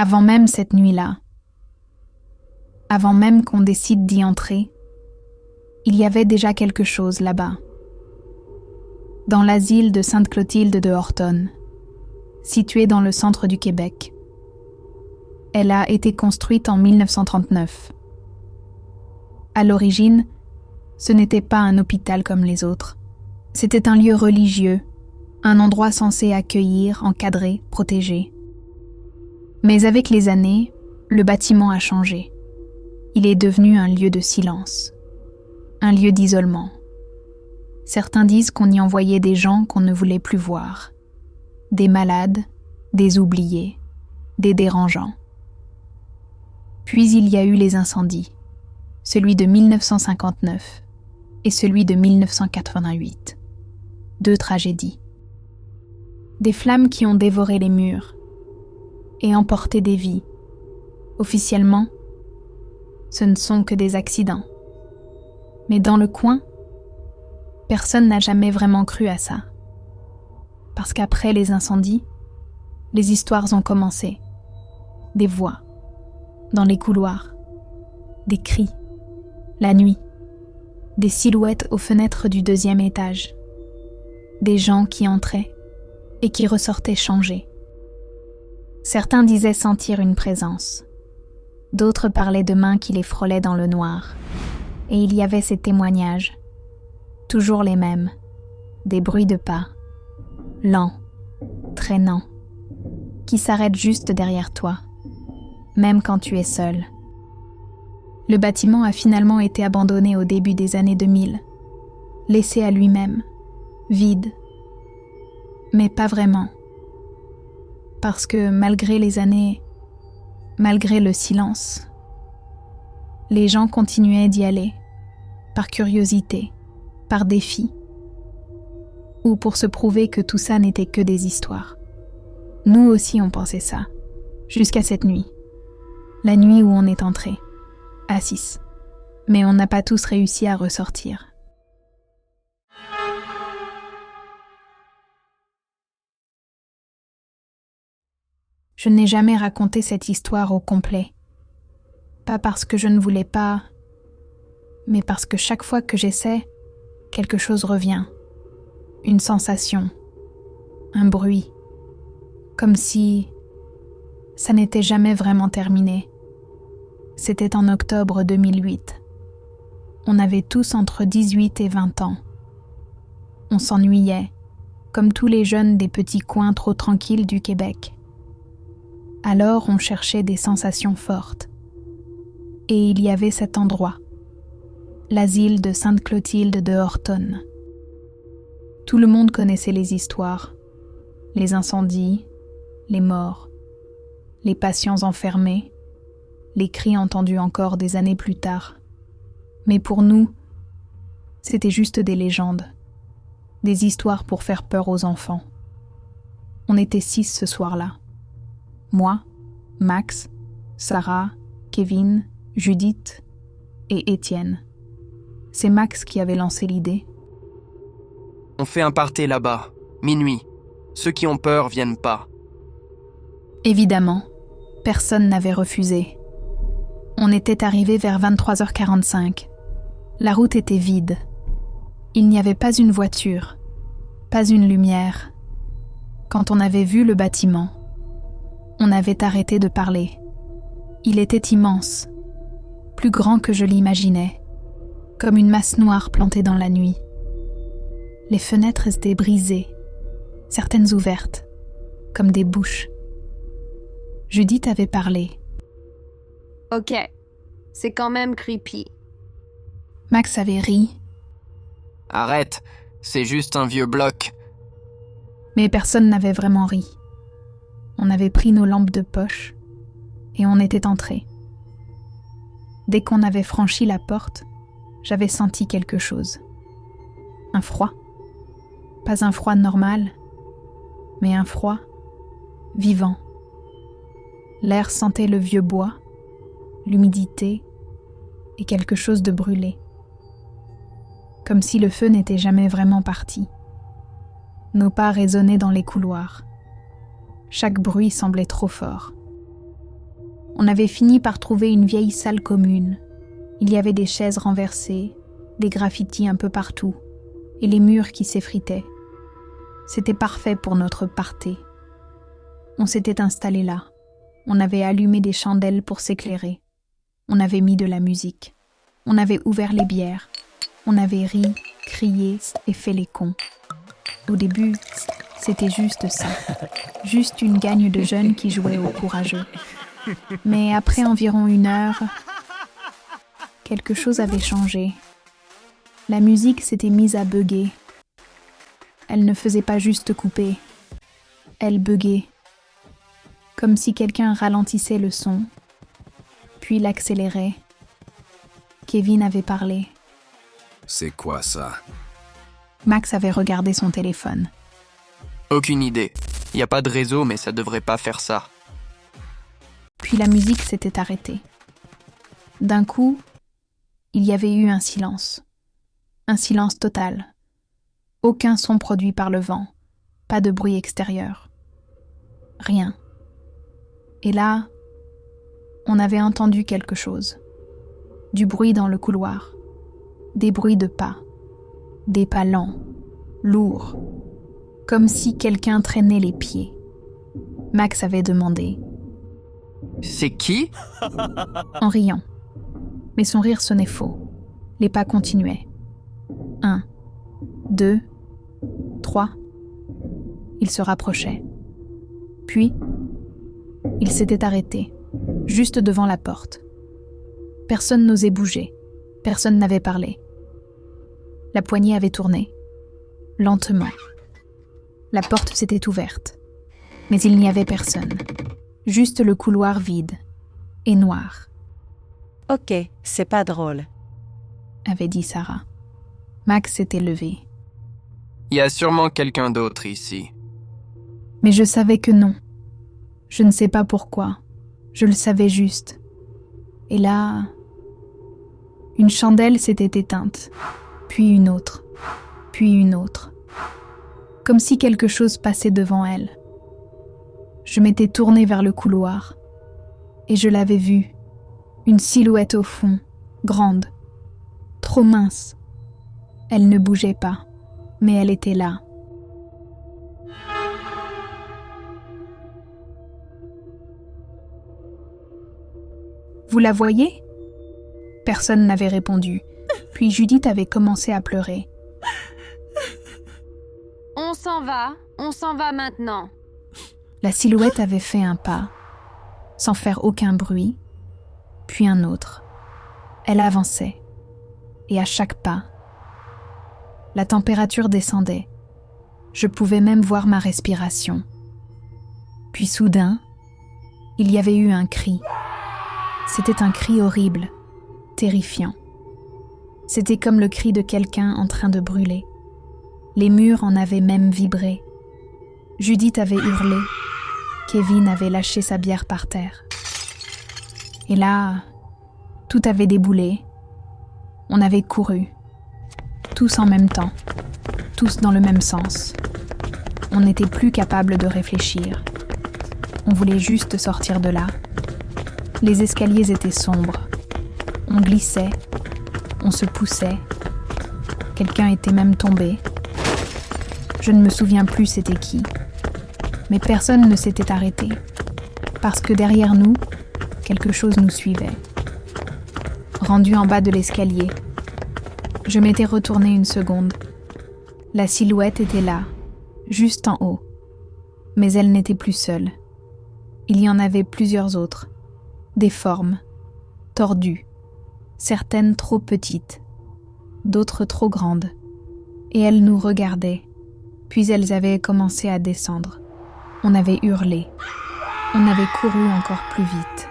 Avant même cette nuit-là, avant même qu'on décide d'y entrer, il y avait déjà quelque chose là-bas. Dans l'asile de Sainte-Clotilde de Horton, situé dans le centre du Québec. Elle a été construite en 1939. À l'origine, ce n'était pas un hôpital comme les autres. C'était un lieu religieux, un endroit censé accueillir, encadrer, protéger. Mais avec les années, le bâtiment a changé. Il est devenu un lieu de silence, un lieu d'isolement. Certains disent qu'on y envoyait des gens qu'on ne voulait plus voir, des malades, des oubliés, des dérangeants. Puis il y a eu les incendies, celui de 1959 et celui de 1988. 2 tragédies. Des flammes qui ont dévoré les murs et emporté des vies. Officiellement, ce ne sont que des accidents. Mais dans le coin, personne n'a jamais vraiment cru à ça. Parce qu'après les incendies, les histoires ont commencé. Des voix, dans les couloirs, des cris, la nuit, des silhouettes aux fenêtres du 2e étage, des gens qui entraient et qui ressortaient changés. Certains disaient sentir une présence, d'autres parlaient de mains qui les frôlaient dans le noir, et il y avait ces témoignages, toujours les mêmes, des bruits de pas, lents, traînants, qui s'arrêtent juste derrière toi, même quand tu es seul. Le bâtiment a finalement été abandonné au début des années 2000, laissé à lui-même, vide. Mais pas vraiment. Parce que malgré les années, malgré le silence, les gens continuaient d'y aller, par curiosité, par défi, ou pour se prouver que tout ça n'était que des histoires. Nous aussi on pensait ça, jusqu'à cette nuit, la nuit où on est entré, à 6. Mais on n'a pas tous réussi à ressortir. Je n'ai jamais raconté cette histoire au complet. Pas parce que je ne voulais pas, mais parce que chaque fois que j'essaie, quelque chose revient. Une sensation, un bruit, comme si ça n'était jamais vraiment terminé. C'était en octobre 2008. On avait tous entre 18 et 20 ans. On s'ennuyait, comme tous les jeunes des petits coins trop tranquilles du Québec. Alors on cherchait des sensations fortes. Et il y avait cet endroit, l'asile de Sainte-Clotilde de Horton. Tout le monde connaissait les histoires, les incendies, les morts, les patients enfermés, les cris entendus encore des années plus tard. Mais pour nous, c'était juste des légendes, des histoires pour faire peur aux enfants. On était 6 ce soir-là. Moi, Max, Sarah, Kevin, Judith et Étienne. C'est Max qui avait lancé l'idée. On fait un party là-bas, minuit. Ceux qui ont peur viennent pas. Évidemment, personne n'avait refusé. On était arrivé vers 23h45. La route était vide. Il n'y avait pas une voiture, pas une lumière. Quand on avait vu le bâtiment, on avait arrêté de parler. Il était immense, plus grand que je l'imaginais, comme une masse noire plantée dans la nuit. Les fenêtres étaient brisées, certaines ouvertes, comme des bouches. Judith avait parlé. Ok, c'est quand même creepy. Max avait ri. Arrête, c'est juste un vieux bloc. Mais personne n'avait vraiment ri. On avait pris nos lampes de poche et on était entrés. Dès qu'on avait franchi la porte, j'avais senti quelque chose. Un froid. Pas un froid normal, mais un froid vivant. L'air sentait le vieux bois, l'humidité et quelque chose de brûlé. Comme si le feu n'était jamais vraiment parti. Nos pas résonnaient dans les couloirs. Chaque bruit semblait trop fort. On avait fini par trouver une vieille salle commune. Il y avait des chaises renversées, des graffitis un peu partout, et les murs qui s'effritaient. C'était parfait pour notre party. On s'était installé là. On avait allumé des chandelles pour s'éclairer. On avait mis de la musique. On avait ouvert les bières. On avait ri, crié et fait les cons. Au début, c'était juste ça. Juste une gagne de jeunes qui jouaient au courageux. Mais après environ 1 heure, quelque chose avait changé. La musique s'était mise à bugger. Elle ne faisait pas juste couper. Elle buguait. Comme si quelqu'un ralentissait le son, puis l'accélérait. Kevin avait parlé. C'est quoi ça? Max avait regardé son téléphone. Aucune idée. Y a pas de réseau, mais ça devrait pas faire ça. Puis la musique s'était arrêtée. D'un coup, il y avait eu un silence. Un silence total. Aucun son produit par le vent. Pas de bruit extérieur. Rien. Et là, on avait entendu quelque chose. Du bruit dans le couloir. Des bruits de pas. Des pas lents, lourds. Comme si quelqu'un traînait les pieds. Max avait demandé. C'est qui? En riant. Mais son rire sonnait faux. Les pas continuaient. 1, 2, 3. Il se rapprochait. Puis, il s'était arrêté, juste devant la porte. Personne n'osait bouger. Personne n'avait parlé. La poignée avait tourné. Lentement. La porte s'était ouverte. Mais il n'y avait personne. Juste le couloir vide et noir, Ok, c'est pas drôle. avait dit Sarah. Max s'était levé. Y a sûrement quelqu'un d'autre ici. Mais je savais que non. Je ne sais pas pourquoi. Je le savais juste. Et là, une chandelle s'était éteinte, puis une autre, puis une autre. Comme si quelque chose passait devant elle. Je m'étais tournée vers le couloir, et je l'avais vue, une silhouette au fond, grande, trop mince. Elle ne bougeait pas, mais elle était là. Vous la voyez ? Personne n'avait répondu, puis Judith avait commencé à pleurer. On s'en va maintenant. La silhouette avait fait un pas, sans faire aucun bruit, puis un autre. Elle avançait, et à chaque pas, la température descendait. Je pouvais même voir ma respiration. Puis soudain, il y avait eu un cri. C'était un cri horrible, terrifiant. C'était comme le cri de quelqu'un en train de brûler. Les murs en avaient même vibré. Judith avait hurlé. Kevin avait lâché sa bière par terre. Et là, tout avait déboulé. On avait couru. Tous en même temps. Tous dans le même sens. On n'était plus capable de réfléchir. On voulait juste sortir de là. Les escaliers étaient sombres. On glissait. On se poussait. Quelqu'un était même tombé. Je ne me souviens plus c'était qui. Mais personne ne s'était arrêté. Parce que derrière nous, quelque chose nous suivait. Rendu en bas de l'escalier, je m'étais retournée 1 seconde. La silhouette était là, juste en haut. Mais elle n'était plus seule. Il y en avait plusieurs autres. Des formes, tordues. Certaines trop petites, d'autres trop grandes. Et elles nous regardaient. Puis elles avaient commencé à descendre. On avait hurlé. On avait couru encore plus vite.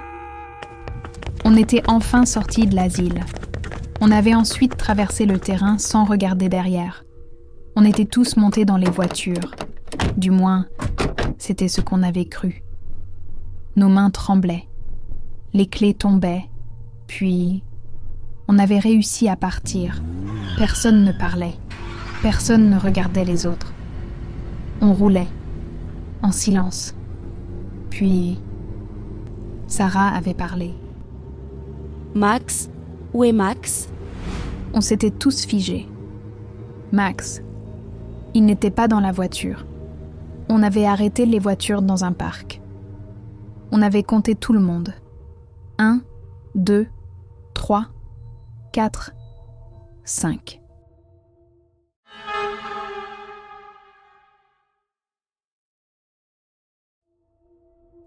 On était enfin sortis de l'asile. On avait ensuite traversé le terrain sans regarder derrière. On était tous montés dans les voitures. Du moins, c'était ce qu'on avait cru. Nos mains tremblaient. Les clés tombaient. Puis, on avait réussi à partir. Personne ne parlait. Personne ne regardait les autres. On roulait, en silence. Puis, Sarah avait parlé. Max? Où est Max? On s'était tous figés. Max. Il n'était pas dans la voiture. On avait arrêté les voitures dans un parc. On avait compté tout le monde. 1, 2, 3, 4, 5.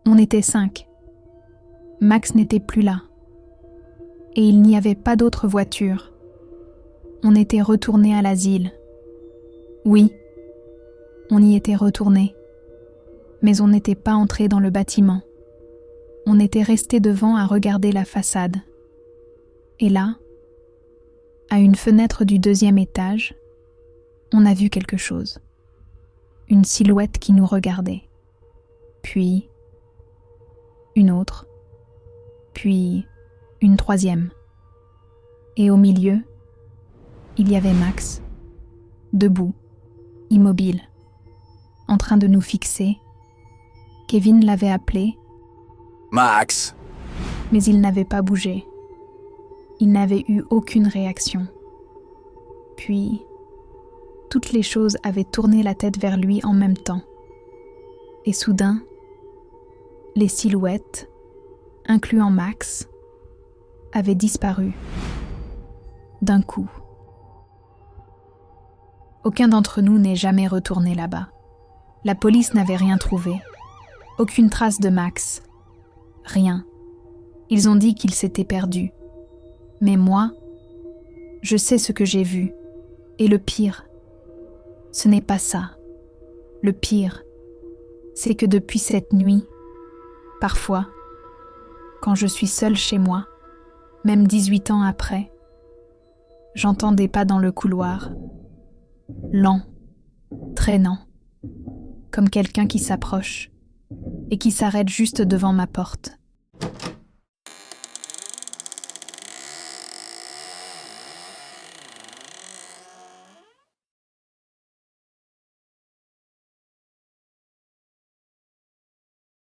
On était 5. Max n'était plus là. Et il n'y avait pas d'autre voiture. On était retourné à l'asile. Oui, on y était retourné. Mais on n'était pas entré dans le bâtiment. On était resté devant à regarder la façade. Et là, à une fenêtre du 2e étage, on a vu quelque chose. Une silhouette qui nous regardait. Puis, une autre. Puis, une 3e. Et au milieu, il y avait Max, debout, immobile, en train de nous fixer. Kevin l'avait appelé, Max! mais il n'avait pas bougé. Il n'avait eu aucune réaction. Puis, toutes les choses avaient tourné la tête vers lui en même temps. Et soudain, les silhouettes, incluant Max, avaient disparu. D'un coup. Aucun d'entre nous n'est jamais retourné là-bas. La police n'avait rien trouvé. Aucune trace de Max. Rien. Ils ont dit qu'il s'était perdu. Mais moi, je sais ce que j'ai vu. Et le pire, ce n'est pas ça. Le pire, c'est que depuis cette nuit, parfois, quand je suis seule chez moi, même 18 ans après, j'entends des pas dans le couloir, lents, traînants, comme quelqu'un qui s'approche et qui s'arrête juste devant ma porte.